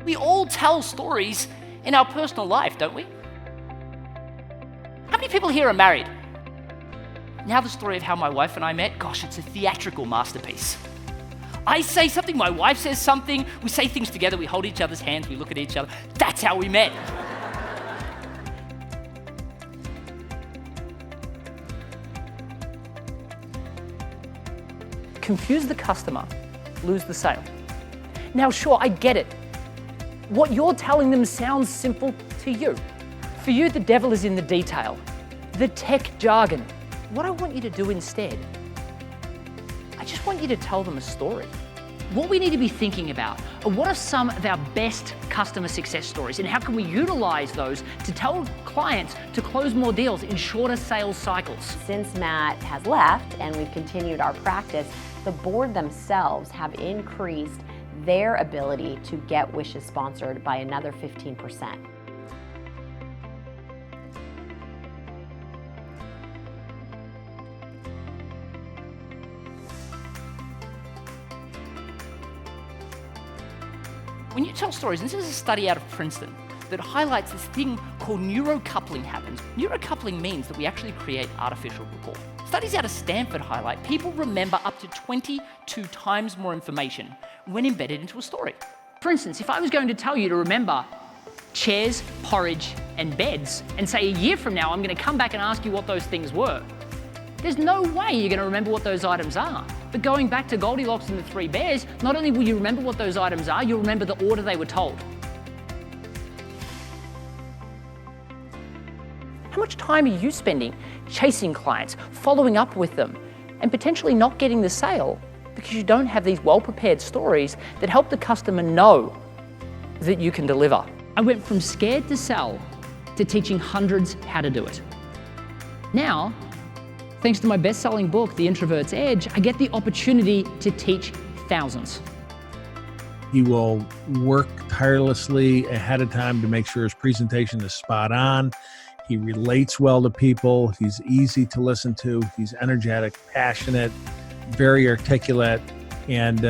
We all tell stories in our personal life, don't we? How many people here are married? Now the story of how my wife and I met, gosh, it's a theatrical masterpiece. I say something, my wife says something, we say things together, we hold each other's hands, we look at each other. That's how we met. Confuse the customer, lose the sale. Now, sure, I get it. What you're telling them sounds simple to you. For you, the devil is in the detail, the tech jargon. What I want you to do instead, I just want you to tell them a story. What we need to be thinking about are what are some of our best customer success stories and how can we utilize those to tell clients to close more deals in shorter sales cycles. Since Matt has left and we've continued our practice, the board themselves have increased their ability to get wishes sponsored by another 15%. When you tell stories, and this is a study out of Princeton that highlights this thing called neurocoupling happens. Neurocoupling means that we actually create artificial rapport. Studies out of Stanford highlight people remember up to 22 times more information when embedded into a story. For instance, if I was going to tell you to remember chairs, porridge, and beds, and say a year from now I'm going to come back and ask you what those things were, there's no way you're going to remember what those items are. But going back to Goldilocks and the Three Bears, not only will you remember what those items are, you'll remember the order they were told. How much time are you spending chasing clients, following up with them, and potentially not getting the sale because you don't have these well-prepared stories that help the customer know that you can deliver? I went from scared to sell to teaching hundreds how to do it. Now, thanks to my best-selling book, The Introvert's Edge, I get the opportunity to teach thousands. He will work tirelessly ahead of time to make sure his presentation is spot on. He relates well to people. He's easy to listen to. He's energetic, passionate, very articulate, and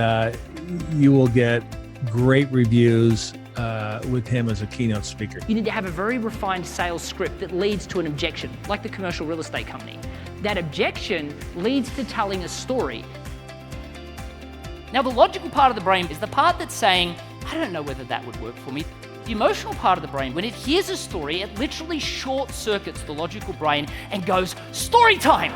you will get great reviews with him as a keynote speaker. You need to have a very refined sales script that leads to an objection, like the commercial real estate company. That objection leads to telling a story. Now, the logical part of the brain is the part that's saying, I don't know whether that would work for me. The emotional part of the brain, when it hears a story, it literally short circuits the logical brain and goes, story time!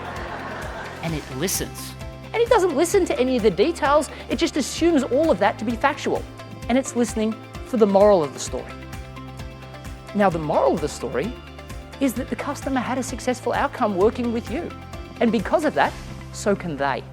And it listens. And it doesn't listen to any of the details, it just assumes all of that to be factual. And it's listening for the moral of the story. Now, the moral of the story is that the customer had a successful outcome working with you. And because of that, so can they.